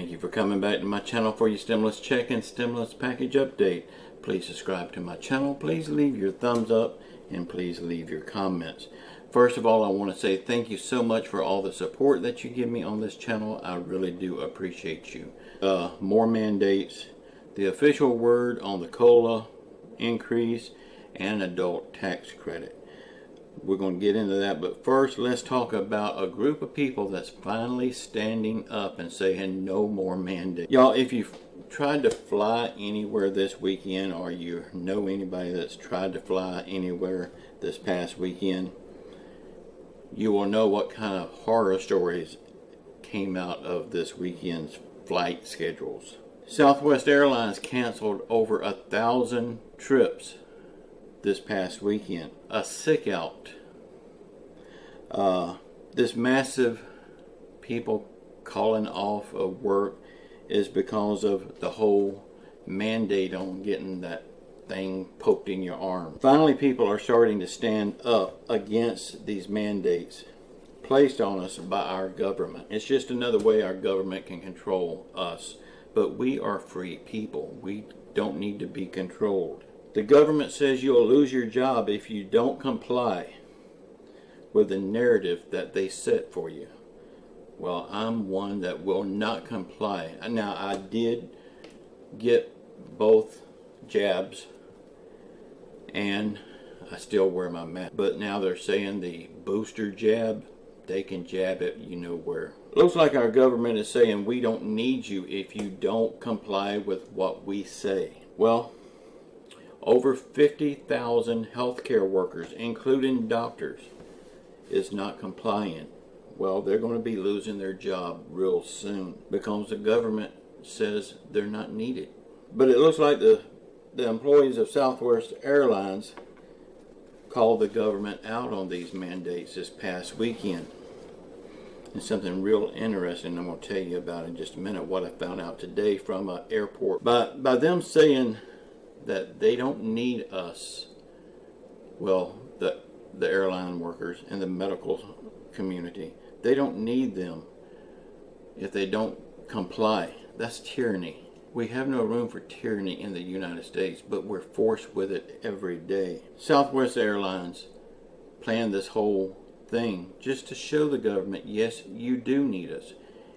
Thank you for coming back to my channel for your stimulus check and stimulus package update. Please subscribe to my channel. Please leave your thumbs up and please leave your comments. First of all, I want to say thank you so much for all the support that you give me on this channel. I really do appreciate you. More mandates, the official word on the COLA increase, and adult tax credit. We're going to get into that, but first let's talk about a group of people that's finally standing up and saying no more mandates. Y'all, if you've tried to fly anywhere this weekend, or you know anybody that's tried to fly anywhere this past weekend, you will know what kind of horror stories came out of this weekend's flight schedules. Southwest Airlines canceled over 1,000 trips this past weekend. A sick out. This massive people calling off of work is because of the whole mandate on getting that thing poked in your arm. Finally, people are starting to stand up against these mandates placed on us by our government. It's just another way our government can control us. But we are free people. We don't need to be controlled. The government says you'll lose your job if you don't comply with the narrative that they set for you. Well, I'm one that will not comply. Now, I did get both jabs and I still wear my mask. But now they're saying the booster jab, they can jab it you know where. Looks like our government is saying we don't need you if you don't comply with what we say. Well, over 50,000 healthcare workers, including doctors, is not compliant. Well, they're going to be losing their job real soon because the government says they're not needed. But it looks like the employees of Southwest Airlines called the government out on these mandates this past weekend. And something real interesting I'm going to tell you about in just a minute, what I found out today from an airport. By them saying that they don't need us, well, the airline workers and the medical community, they don't need them if they don't comply. That's tyranny. We have no room for tyranny in the United States, but we're forced with it every day. Southwest Airlines planned this whole thing just to show the government, yes, you do need us.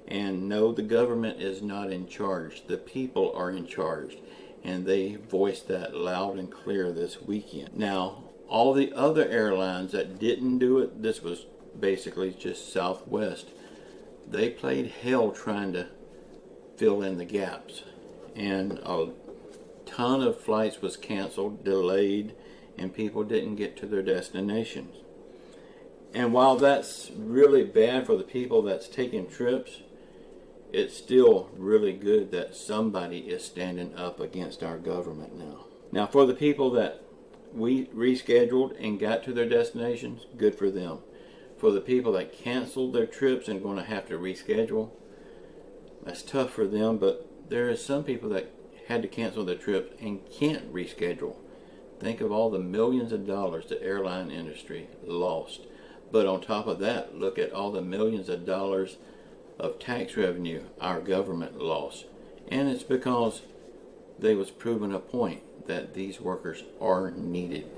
And no, the government is not in charge. The people are in charge. And they voiced that loud and clear this weekend. Now, all the other airlines that didn't do it, this was basically just Southwest, they played hell trying to fill in the gaps. And a ton of flights was canceled, delayed, and people didn't get to their destinations. And while that's really bad for the people that's taking trips, it's still really good that somebody is standing up against our government now. Now, for the people that we rescheduled and got to their destinations, good for them. For the people that canceled their trips and going to have to reschedule, that's tough for them, but there is some people that had to cancel their trips and can't reschedule. Think of all the millions of dollars the airline industry lost. But on top of that, look at all the millions of dollars of tax revenue our government lost. And it's because they was proven a point that these workers are needed.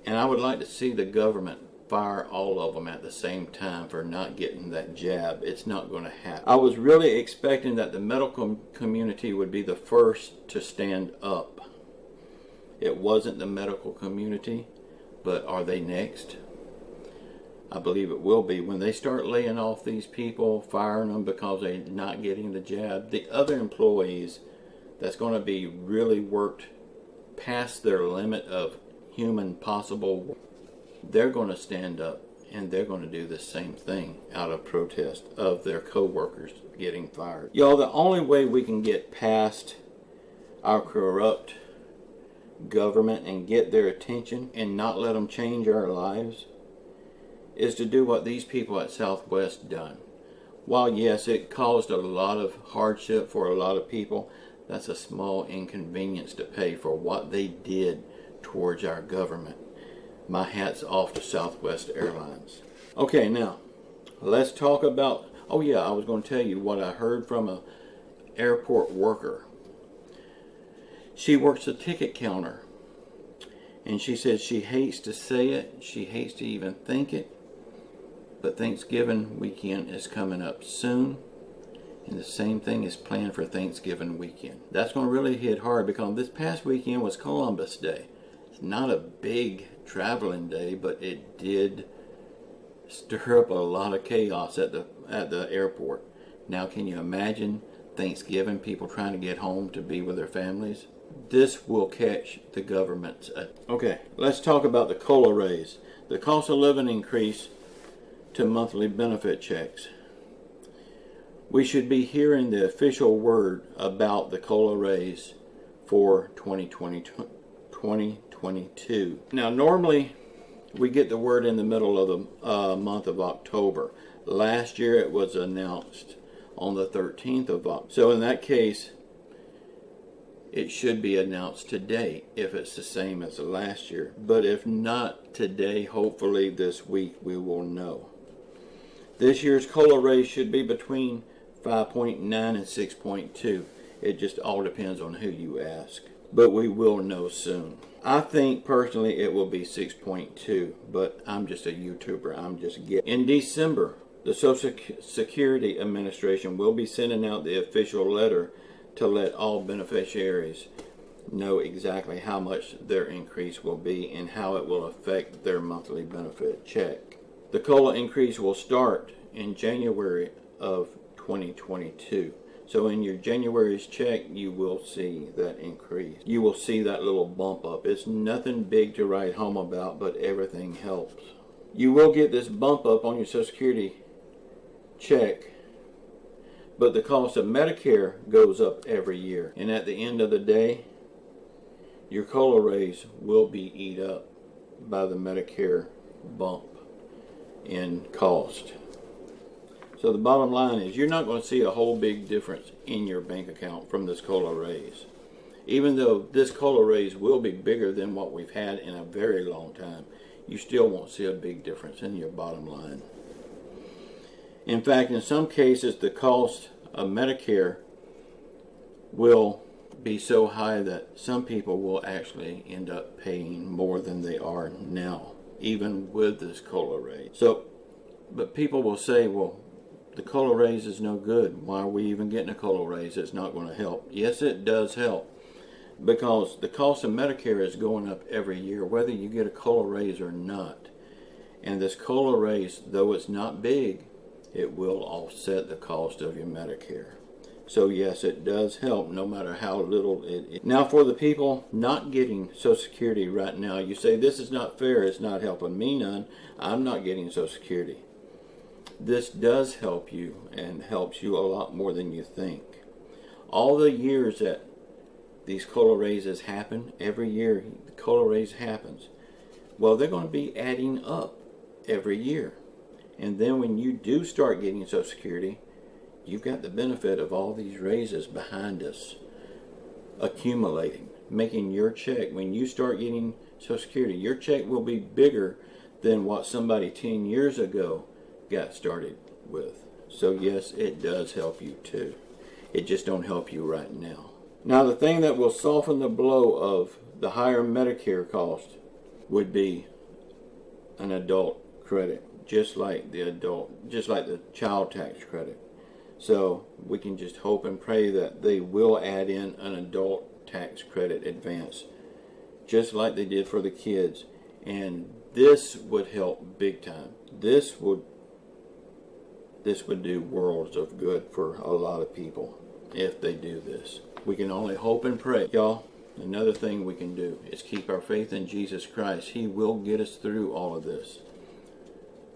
And I would like to see the government fire all of them at the same time for not getting that jab. It's not going to happen. I was really expecting that the medical community would be the first to stand up. It wasn't the medical community, but are they next? I believe it will be. When they start laying off these people, firing them because they're not getting the jab, the other employees that's going to be really worked past their limit of human possible, they're going to stand up and they're going to do the same thing out of protest of their co-workers getting fired. Y'all, the only way we can get past our corrupt government and get their attention and not let them change our lives is to do what these people at Southwest done. While yes, it caused a lot of hardship for a lot of people, that's a small inconvenience to pay for what they did towards our government. My hat's off to Southwest Airlines. Okay, now let's talk about Oh yeah, I was going to tell you what I heard from a airport worker. She works the ticket counter, and she says she hates to say it, she hates to even think it, but Thanksgiving weekend is coming up soon, and the same thing is planned for Thanksgiving weekend. That's going to really hit hard because this past weekend was Columbus Day. It's not a big traveling day, but it did stir up a lot of chaos at the airport. Now, can you imagine Thanksgiving, people trying to get home to be with their families? This will catch the government's. Okay, let's talk about the COLA raise. The cost of living increase to monthly benefit checks. We should be hearing the official word about the COLA raise for 2022. Now, normally we get the word in the middle of the month of October. Last year it was announced on the 13th of October. So in that case, it should be announced today if it's the same as last year. But if not today, hopefully this week we will know. This year's COLA raise should be between 5.9 and 6.2. It just all depends on who you ask. But we will know soon. I think personally it will be 6.2, but I'm just a YouTuber. I'm just guessing. In December, the Social Security Administration will be sending out the official letter to let all beneficiaries know exactly how much their increase will be and how it will affect their monthly benefit check. The COLA increase will start in January of 2022. So in your January's check, you will see that increase. You will see that little bump up. It's nothing big to write home about, but everything helps. You will get this bump up on your Social Security check, but the cost of Medicare goes up every year. And at the end of the day, your COLA raise will be eat up by the Medicare bump in cost. So the bottom line is you're not going to see a whole big difference in your bank account from this COLA raise. Even though this COLA raise will be bigger than what we've had in a very long time, you still won't see a big difference in your bottom line. In fact, in some cases, the cost of Medicare will be so high that some people will actually end up paying more than they are now, even with this COLA raise. But people will say, well, the COLA raise is no good. Why are we even getting a COLA raise? It's not going to help. Yes, it does help, because the cost of Medicare is going up every year, whether you get a COLA raise or not. And this COLA raise, though it's not big, it will offset the cost of your Medicare. So yes, it does help no matter how little it is. Now for the people not getting Social Security right now, you say this is not fair, it's not helping me none. I'm not getting Social Security. This does help you, and helps you a lot more than you think. All the years that these COLA raises happen, every year the COLA raise happens, well, they're going to be adding up every year. And then when you do start getting Social Security, you've got the benefit of all these raises behind us accumulating, making your check, when you start getting Social Security, your check will be bigger than what somebody 10 years ago got started with. So yes, it does help you too. It just don't help you right now. Now the thing that will soften the blow of the higher Medicare cost would be an adult credit, just like the child tax credit. So we can just hope and pray that they will add in an adult tax credit advance, just like they did for the kids. And this would help big time. This would do worlds of good for a lot of people if they do this. We can only hope and pray. Y'all, another thing we can do is keep our faith in Jesus Christ. He will get us through all of this.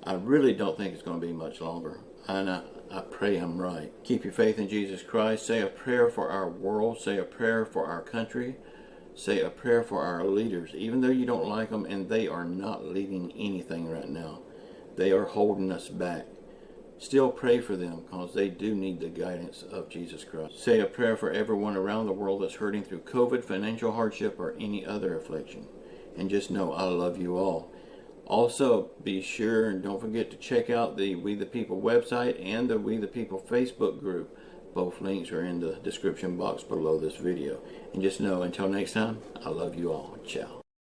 I really don't think it's going to be much longer. And I pray I'm right. Keep your faith in Jesus Christ. Say a prayer for our world. Say a prayer for our country. Say a prayer for our leaders. Even though you don't like them and they are not leading anything right now, they are holding us back. Still pray for them, because they do need the guidance of Jesus Christ. Say a prayer for everyone around the world that's hurting through COVID, financial hardship, or any other affliction. And just know I love you all. Also, be sure and don't forget to check out the We the People website and the We the People Facebook group. Both links are in the description box below this video. And just know, until next time, I love you all. Ciao.